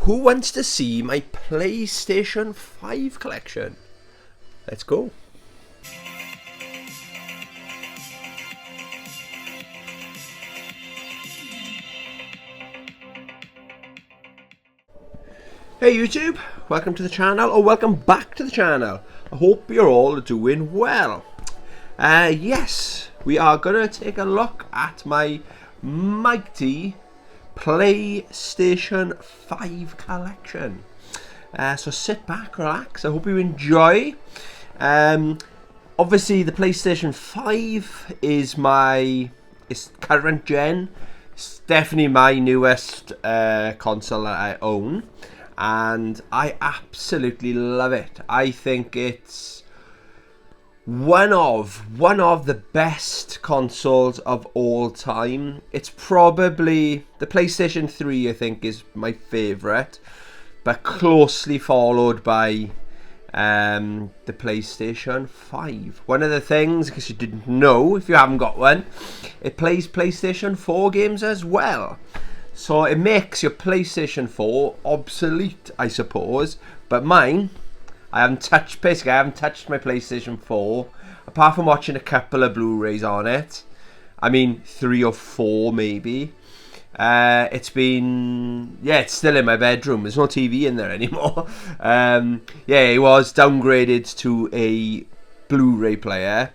Who wants to see my PlayStation 5 collection? Let's go. Hey YouTube, welcome to the channel, or welcome back to the channel. I hope you're all doing well. Yes, we are going to take a look at my mighty PlayStation 5 collection. So sit back, relax, I hope you enjoy. Obviously the PlayStation 5 is it's current gen. It's definitely my newest console that I own, and I absolutely love it. I think it's one of the best consoles of all time. It's probably the PlayStation 3, I think, is my favorite, but closely followed by the PlayStation 5. One of the things, because you didn't know, if you haven't got one, it plays PlayStation 4 games as well. So it makes your PlayStation 4 obsolete, I suppose. But mine, I haven't touched my PlayStation 4, apart from watching a couple of Blu-rays on it. I mean, 3 or 4 maybe. It's still in my bedroom. There's no TV in there anymore. It was downgraded to a Blu-ray player,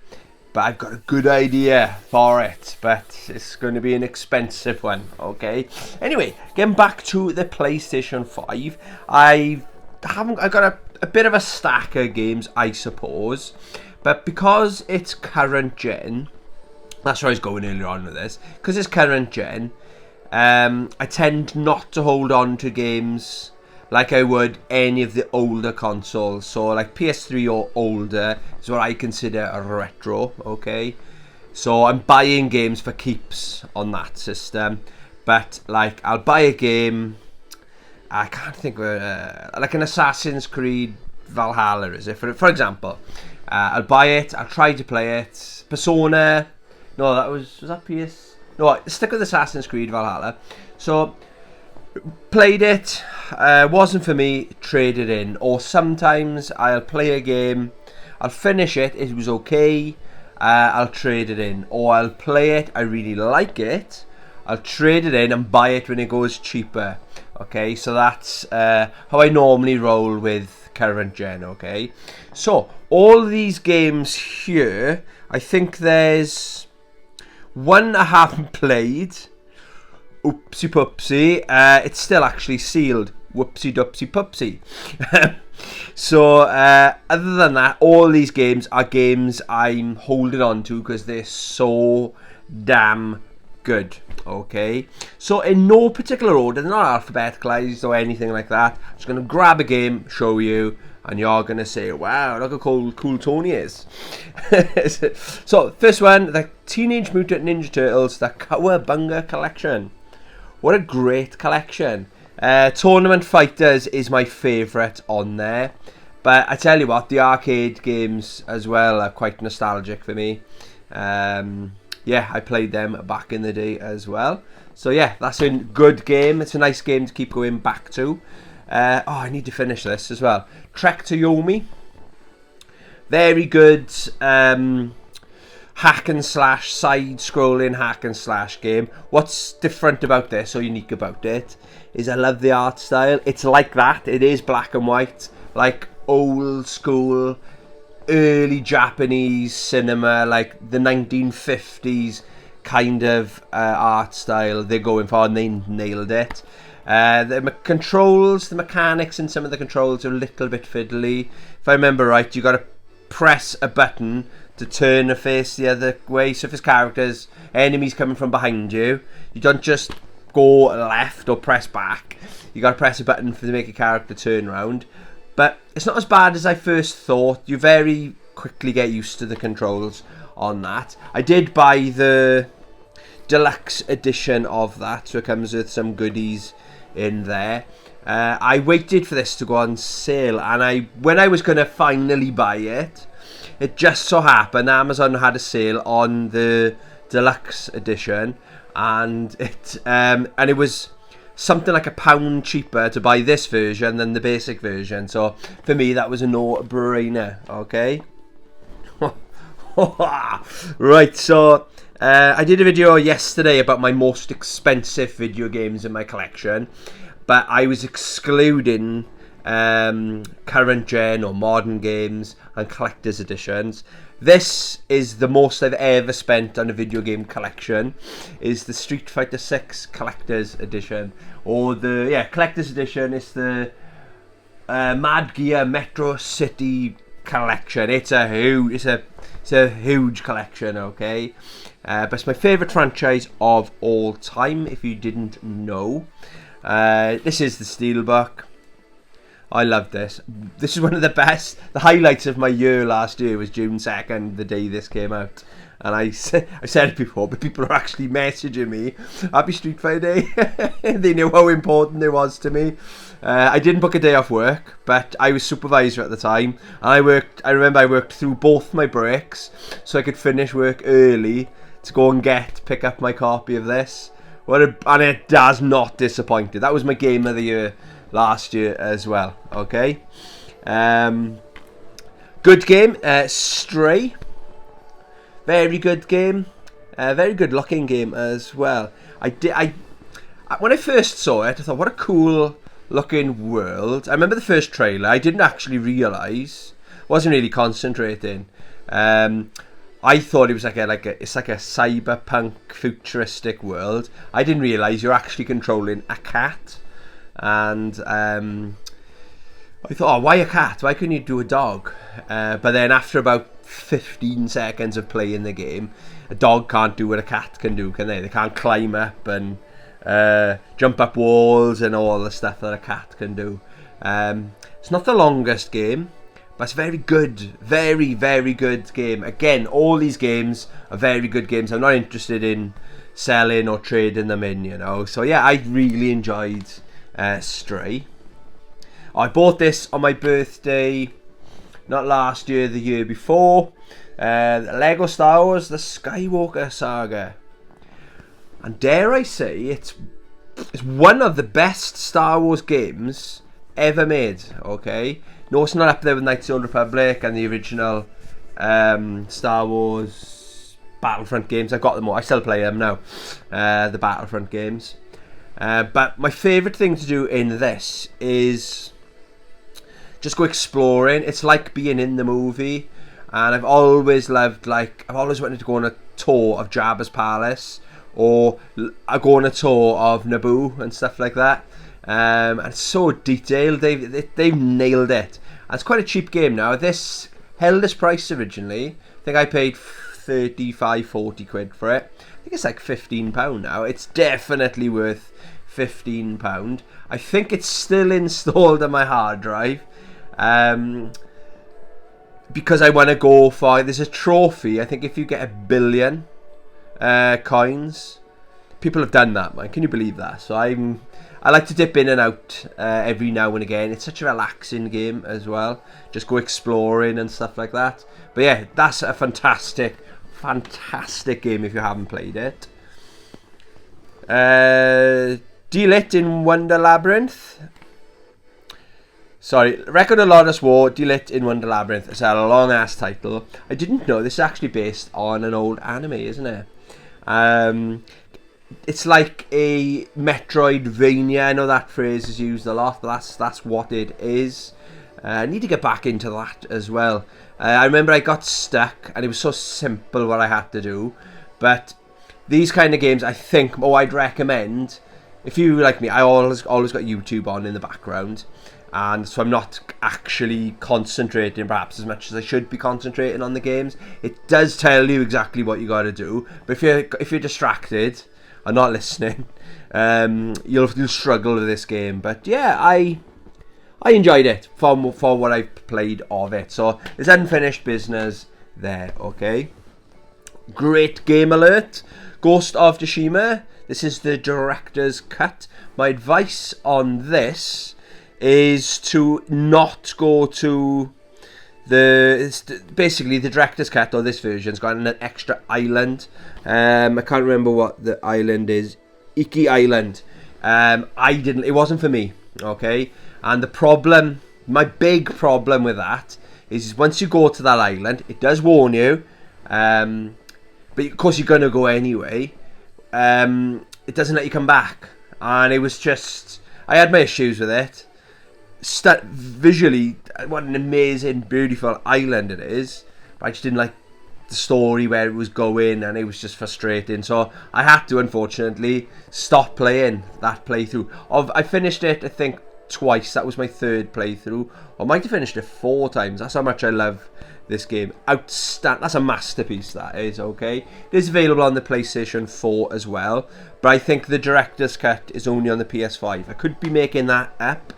but I've got a good idea for it, but it's going to be an expensive one, okay? Anyway, getting back to the PlayStation 5, I got a bit of a stack of games, I suppose, but because it's current gen, that's where I was going earlier on with this, because it's current gen, I tend not to hold on to games like I would any of the older consoles. So like PS3 or older is what I consider a retro, okay? So I'm buying games for keeps on that system. But like, I'll buy a game, I can't think of like an Assassin's Creed Valhalla, is it? For example, I'll buy it, I'll try to play it. Persona, no, was that PS? No, stick with Assassin's Creed Valhalla. So played it, wasn't for me, traded in. Or sometimes I'll play a game, I'll finish it, it was okay, I'll trade it in. Or I'll play it, I really like it, I'll trade it in and buy it when it goes cheaper. Okay, so that's how I normally roll with current gen, okay? So, all these games here, I think there's one I haven't played. Oopsie poopsie, it's still actually sealed. Whoopsie doopsie poopsie. So, other than that, all these games are games I'm holding on to because they're so damn good. Okay, so in no particular order, they're not alphabeticalized or anything like that. I'm just going to grab a game, show you, and you're going to say, wow, look how cool Tony is. So, first one, the Teenage Mutant Ninja Turtles, the Cowabunga Collection. What a great collection. Tournament Fighters is my favourite on there. But I tell you what, the arcade games as well are quite nostalgic for me. I played them back in the day as well. So yeah, that's a good game. It's a nice game to keep going back to. I need to finish this as well. Trek to Yomi. Very good hack and slash, side-scrolling hack and slash game. What's different about this, or unique about it, is I love the art style. It's like that. It is black and white, like old school, early Japanese cinema, like the 1950s kind of art style they're going for, and they nailed it. The controls, the mechanics in some of the controls are a little bit fiddly. If I remember right, you got to press a button to turn the face the other way. So if there's characters, enemies coming from behind you, you don't just go left or press back. You got to press a button to make a character turn around. But it's not as bad as I first thought. You very quickly get used to the controls on that. I did buy the deluxe edition of that, so it comes with some goodies in there. I waited for this to go on sale, and when I was going to finally buy it, it just so happened Amazon had a sale on the deluxe edition, and it was something like £1 cheaper to buy this version than the basic version. So for me, that was a no-brainer. Okay. Right, so I did a video yesterday about my most expensive video games in my collection, but I was excluding current gen or modern games and collector's editions. This is the most I've ever spent on a video game collection, is the Street Fighter 6 collector's edition, or the collector's edition is the Mad Gear Metro City collection. It's a huge collection, okay? But it's my favourite franchise of all time, if you didn't know. This is the Steelbook. I love this. This is one of the highlights of my year last year was June 2nd, the day this came out. And I said it before, but people are actually messaging me, Happy Street Fighter Day. They knew how important it was to me. I didn't book a day off work, but I was supervisor at the time. And I remember I worked through both my breaks, so I could finish work early to go and pick up my copy of this. And it does not disappoint. That was my game of the year last year as well. Okay. Good game. Stray. Very good game. Very good looking game as well. When I first saw it, I thought, what a cool looking world. I remember the first trailer. I didn't actually realise. Wasn't really concentrating. I thought it was it's like a cyberpunk futuristic world. I didn't realise you're actually controlling a cat. And I thought, why a cat? Why couldn't you do a dog? But then after about 15 seconds of playing the game, a dog can't do what a cat can do, can they? They can't climb up and jump up walls and all the stuff that a cat can do. It's not the longest game, but it's very good. Very, very good game. Again, all these games are very good games. I'm not interested in selling or trading them in, you know. So yeah, I really enjoyed Stray. I bought this on my birthday, not last year, the year before. Lego Star Wars, the Skywalker Saga. And dare I say, it's one of the best Star Wars games ever made, okay? No, it's not up there with Knights of the Old Republic and the original Star Wars Battlefront games. I got them all. I still play them now, the Battlefront games. But my favourite thing to do in this is just go exploring. It's like being in the movie. And I've always loved, I've always wanted to go on a tour of Jabba's palace, or go on a tour of Naboo and stuff like that. And it's so detailed. They've nailed it. And it's quite a cheap game now. This held its price originally. I think I paid 35-40 quid for it. I think it's like £15 now. It's definitely worth £15. I think it's still installed on my hard drive. Because I want to go for, there's a trophy. I think if you get 1 billion coins, people have done that, man. Can you believe that? So I like to dip in and out every now and again. It's such a relaxing game as well. Just go exploring and stuff like that. But yeah, that's a fantastic game if you haven't played it. DLIT in Wonder Labyrinth. Sorry, Record of Lodoss War, DLIT in Wonder Labyrinth. It's a long ass title. I didn't know this is actually based on an old anime, isn't it? It's like a Metroidvania. I know that phrase is used a lot, but that's what it is. I need to get back into that as well. I remember I got stuck, and it was so simple what I had to do. But these kind of games, I think, I'd recommend. If you like me, I always got YouTube on in the background, and so I'm not actually concentrating perhaps as much as I should be concentrating on the games. It does tell you exactly what you got to do, but if you're distracted and not listening, you'll struggle with this game. But yeah, I enjoyed it for what I played of it. So there's unfinished business there. Okay, great game alert. Ghost of Tsushima. This is the director's cut. My advice on this is to not go to basically the director's cut, or this version's got an extra island. I can't remember what the island is. Iki Island. It wasn't for me, okay? And the problem, my big problem with that is once you go to that island, it does warn you, but of course you're going to go anyway. It doesn't let you come back. And it was just, I had my issues with it. Visually, what an amazing, beautiful island it is. But I just didn't like the story where it was going, and it was just frustrating. So I had to, unfortunately, stop playing that playthrough. I finished it, I think, twice. That was my third playthrough. I might have finished it 4 times. That's how much I love this game. Outstanding. That's a masterpiece, that is, okay? It is available on the PlayStation 4 as well, but I think the director's cut is only on the PS5. I could be making that up.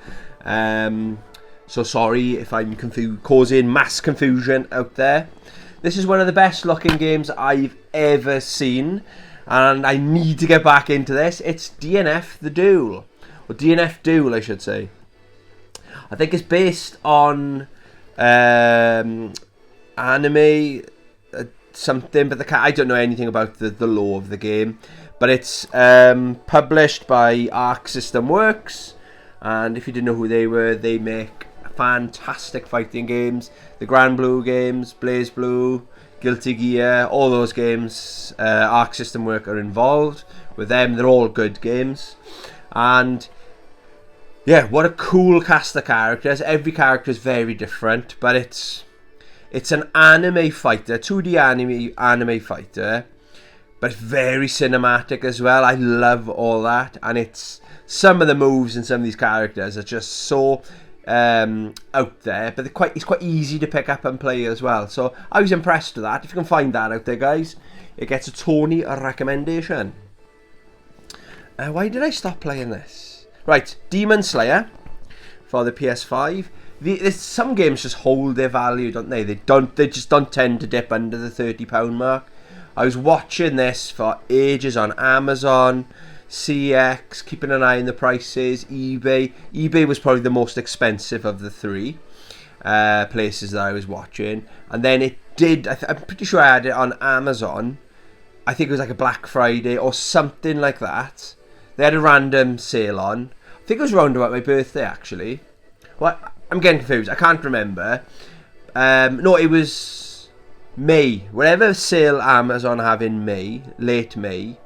So sorry if I'm causing mass confusion out there. This is one of the best looking games I've ever seen, and I need to get back into this. It's DNF the Duel, or DNF Duel I should say. I think it's based on anime something, but I don't know anything about the lore of the game. But it's published by Arc System Works, and if you didn't know who they were, they make fantastic fighting games. The Grand Blue games, Blaze Blue, Guilty Gear, all those games, Arc System Works are involved with them. They're all good games. And yeah, what a cool cast of characters. Every character is very different, but it's an anime fighter, 2D anime fighter, but it's very cinematic as well. I love all that, and it's some of the moves and some of these characters are just so out there, but it's quite easy to pick up and play as well. So I was impressed with that. If you can find that out there, guys, it gets a Tony recommendation. Why did I stop playing this? Right, Demon Slayer for the PS5. Some games just hold their value, don't they? They just don't tend to dip under the £30 mark. I was watching this for ages on Amazon, CX, keeping an eye on the prices, eBay. eBay was probably the most expensive of the 3 places that I was watching. And then it did, I'm pretty sure I had it on Amazon. I think it was like a Black Friday or something like that. They had a random sale on. I think it was around about my birthday, actually. Well, I'm getting confused. I can't remember. No, it was May. Whatever sale Amazon have in May, late May,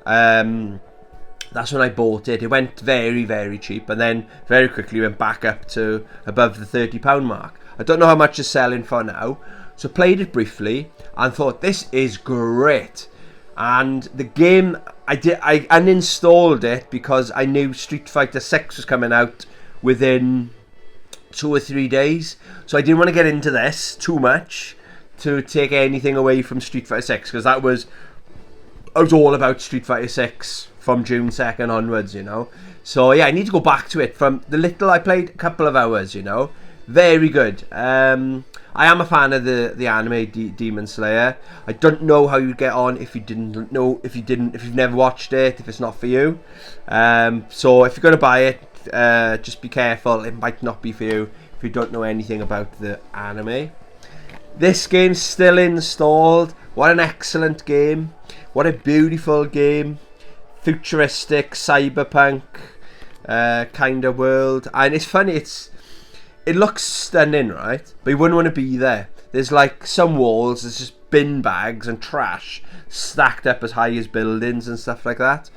that's when I bought it. It went very, very cheap, and then very quickly went back up to above the £30 mark. I don't know how much it's selling for now. So played it briefly and thought, this is great. And the game, I uninstalled it because I knew Street Fighter 6 was coming out within 2 or 3 days. So I didn't want to get into this too much to take anything away from Street Fighter 6, because I was all about Street Fighter 6 from June 2nd onwards, you know. So yeah, I need to go back to it. From the little I played, a couple of hours, you know. Very good. I am a fan of the anime Demon Slayer. I don't know how you get on if you've never watched it, if it's not for you. So if you're gonna buy it, just be careful. It might not be for you if you don't know anything about the anime. This game's still installed. What an excellent game. What a beautiful game. Futuristic, cyberpunk kind of world. And it's funny, it looks stunning, right? But you wouldn't want to be there. There's like some walls, there's just bin bags and trash stacked up as high as buildings and stuff like that.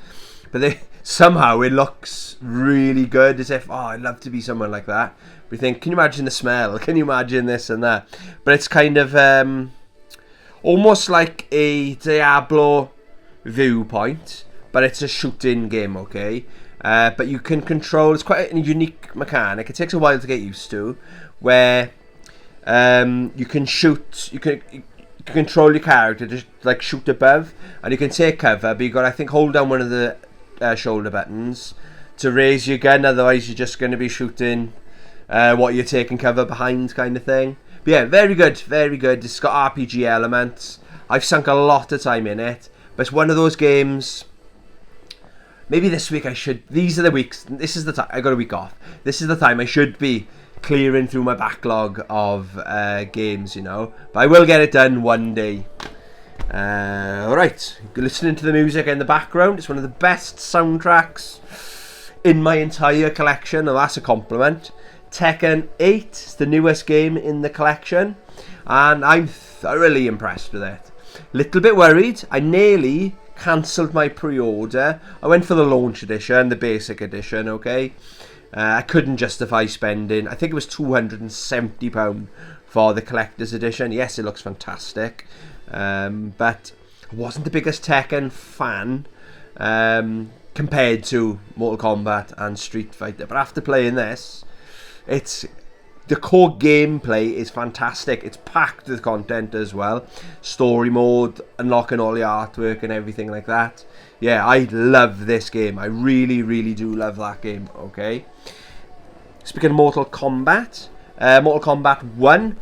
But somehow it looks really good, as if, oh, I'd love to be someone like that. But you think, can you imagine the smell? Can you imagine this and that? But it's kind of almost like a Diablo viewpoint, but it's a shooting game, okay? But you can control, it's quite a unique mechanic. It takes a while to get used to, where you can shoot, you can control your character to like shoot above, and you can take cover, but you got, I think, hold down one of the shoulder buttons to raise your gun, otherwise you're just going to be shooting what you're taking cover behind, kind of thing. But yeah, very good, very good. It's got RPG elements. I've sunk a lot of time in it, but it's one of those games. Maybe this week I should. These are the weeks. This is the time. I got a week off. This is the time I should be clearing through my backlog of games, you know. But I will get it done one day. Alright. Listening to the music in the background. It's one of the best soundtracks in my entire collection. Now that's a compliment. Tekken 8 is the newest game in the collection, and I'm thoroughly impressed with it. Little bit worried. I nearly cancelled my pre-order. I went for the launch edition, the basic edition, okay? I couldn't justify spending, I think it was £270 for the collector's edition. Yes, it looks fantastic. But I wasn't the biggest Tekken fan compared to Mortal Kombat and Street Fighter. But after playing this, the core gameplay is fantastic. It's packed with content as well. Story mode, unlocking all the artwork and everything like that. Yeah, I love this game. I really, really do love that game, okay? Speaking of Mortal Kombat, Mortal Kombat 1,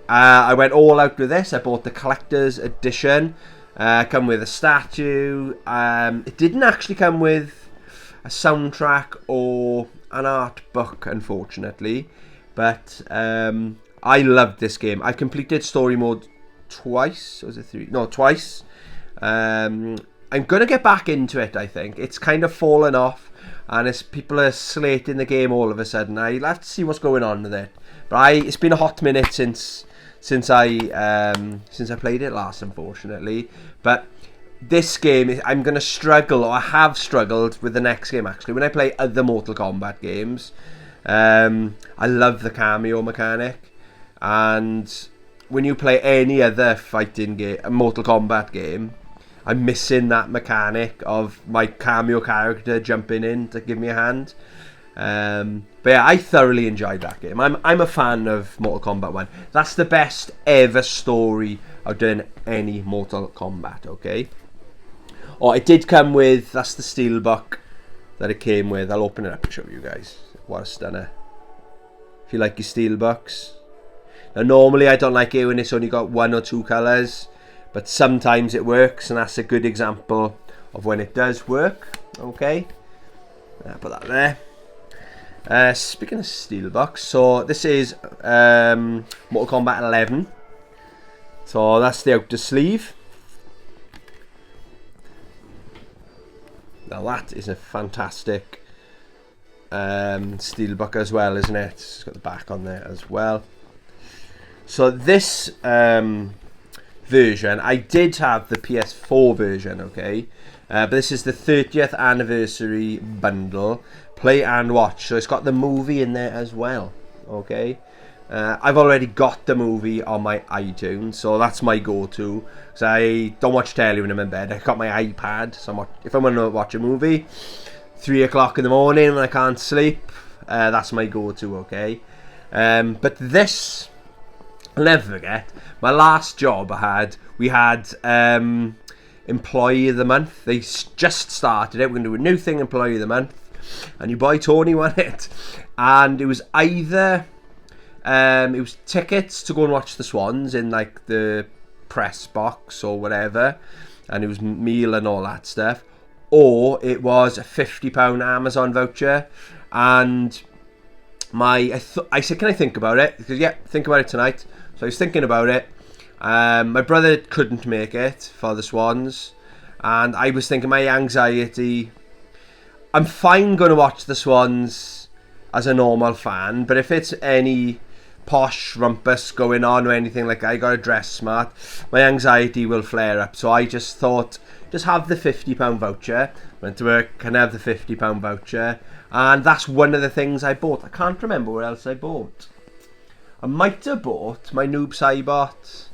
I went all out with this. I bought the collector's edition. Come with a statue. It didn't actually come with a soundtrack or an art book, unfortunately. But I loved this game. I completed story mode twice. Was it three? No, twice. I'm going to get back into it, I think. It's kind of fallen off. And as people are slating the game all of a sudden, I'll have to see what's going on with it. But it's been a hot minute since I played it last, unfortunately. But this game, I'm going to struggle, or I have struggled with the next game, actually. When I play other Mortal Kombat games, I love the cameo mechanic. And when you play any other fighting game, a Mortal Kombat game, I'm missing that mechanic of my cameo character jumping in to give me a hand. But yeah, I thoroughly enjoyed that game. I'm a fan of Mortal Kombat 1. That's the best ever story I've done any Mortal Kombat, okay? Oh, it did come with, that's the Steelbook that it came with. I'll open it up and show you guys. What a stunner. If you like your Steelbooks. Now normally I don't like it when it's only got one or two colours, but sometimes it works, and that's a good example of when it does work, okay? Put that there. Speaking of Steelbook, so this is Mortal Kombat 11. So that's the outer sleeve. Now that is a fantastic Steelbook as well, isn't it? It's got the back on there as well. So this version, I did have the PS4 version, okay? But this is the 30th anniversary bundle, play and watch. So it's got the movie in there as well, okay? I've already got the movie on my iTunes, so that's my go-to. So I don't watch telly when I'm in bed. I got my iPad, so if I want to watch a movie, 3 o'clock in the morning when I can't sleep, that's my go-to, okay? But this, I'll never forget, my last job I had, we had Employee of the Month. They just started it. We're going to do a new thing, Employee of the Month. And your boy Tony won it. And it was either, it was tickets to go and watch the Swans in like the press box or whatever. And it was meal and all that stuff. Or it was a £50 Amazon voucher. And I said, can I think about it? Because yeah, think about it tonight. So I was thinking about it. My brother couldn't make it for the Swans, and I was thinking my anxiety, I'm fine going to watch the Swans as a normal fan, but if it's any posh rumpus going on or anything like that, I got to dress smart, my anxiety will flare up. So I just thought, just have the £50 voucher, went to work, can have the £50 voucher, and that's one of the things I bought. I can't remember what else I bought. I might have bought my Noob Saibot.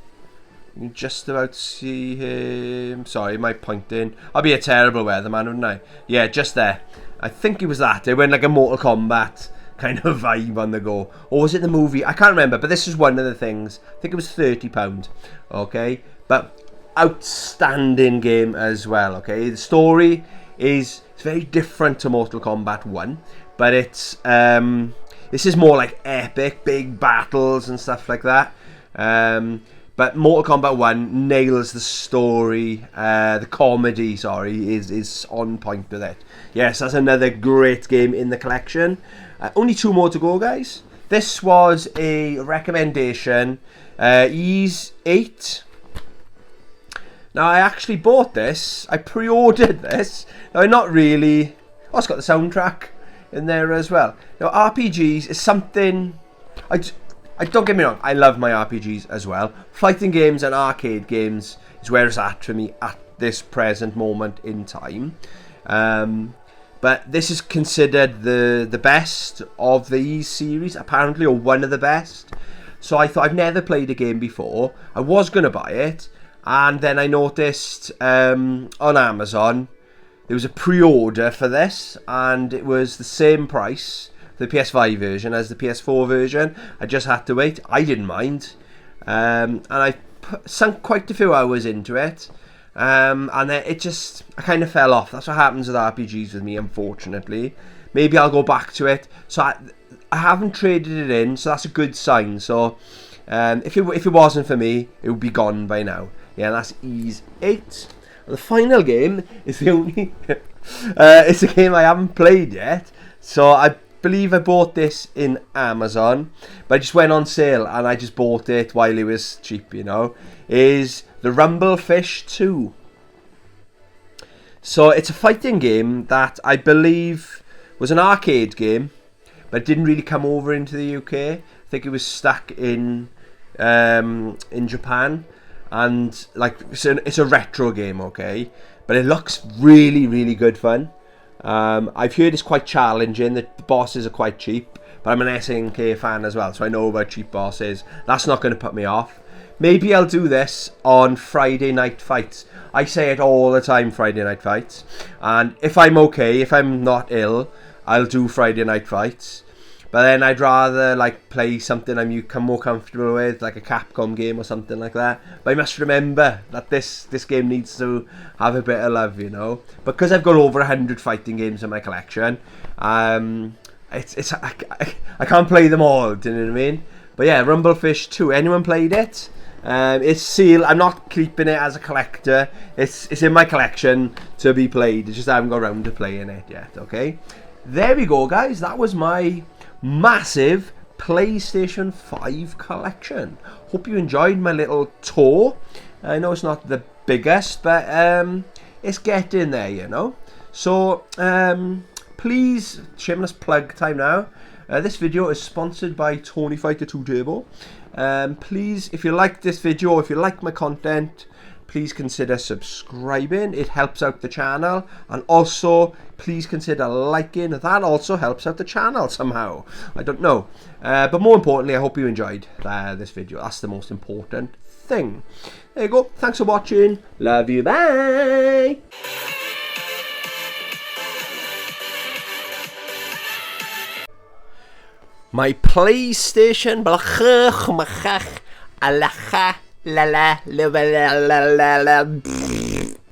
You can just about see him. Sorry, my pointing. I'd be a terrible weatherman, wouldn't I? Yeah, just there. I think it was that. It went like a Mortal Kombat kind of vibe on the go. Or was it the movie? I can't remember, but this was one of the things. I think it was £30. Okay? But outstanding game as well, okay? The story is very different to Mortal Kombat 1, but it's this is more like epic, big battles and stuff like that. But Mortal Kombat 1 nails the story, the comedy, sorry, is on point with it. Yes, that's another great game in the collection. Only 2 more to go, guys. This was a recommendation, Ease 8. Now, I actually bought this. I pre-ordered this. Now, not really. Oh, it's got the soundtrack. in there as well. Now, RPGs is something... I don't get me wrong, I love my RPGs as well. Fighting games and arcade games is where it's at for me at this present moment in time. But this is considered the best of these series, apparently, or one of the best. So I thought, I've never played a game before. I was going to buy it, and then I noticed on Amazon there was a pre-order for this, and it was the same price for the PS5 version as the PS4 version. I just had to wait. I didn't mind, and I sunk quite a few hours into it, and then I kind of fell off. That's what happens with RPGs with me, unfortunately. Maybe I'll go back to it. So I haven't traded it in, so that's a good sign. So if it wasn't for me, it would be gone by now. Yeah, that's Ys 8. And the final game is the only... it's a game I haven't played yet. So I believe I bought this in Amazon, but I just went on sale and I just bought it while it was cheap, you know. Is the Rumblefish 2. So it's a fighting game that I believe was an arcade game, but it didn't really come over into the UK. I think it was stuck in Japan, and like it's a retro game, okay, but it looks really, really good fun. I've heard it's quite challenging. The bosses are quite cheap, but I'm an SNK fan as well, so I know about cheap bosses. That's not going to put me off. Maybe I'll do this on Friday Night Fights. I say it all the time, Friday Night Fights. And if I'm okay, if I'm not ill, I'll do Friday Night Fights. But then I'd rather like play something I'm more comfortable with, like a Capcom game or something like that. But I must remember that this game needs to have a bit of love, you know. Because I've got over 100 fighting games in my collection, I can't play them all. Do you know what I mean? But yeah, Rumblefish 2. Anyone played it? It's sealed. I'm not keeping it as a collector. It's in my collection to be played. It's just I haven't got around to playing it yet. Okay, there we go, guys. That was my massive PlayStation 5 collection. Hope you enjoyed my little tour. I know it's not the biggest, but it's getting there, you know. So please, shameless plug time now. This video is sponsored by Tony Fighter 2 Turbo. Please, if you like this video, if you like my content, please consider subscribing. It helps out the channel. And also, please consider liking. That also helps out the channel somehow. I don't know. But more importantly, I hope you enjoyed this video. That's the most important thing. There you go. Thanks for watching. Love you. Bye. My PlayStation blachach machach alacha la la la la la la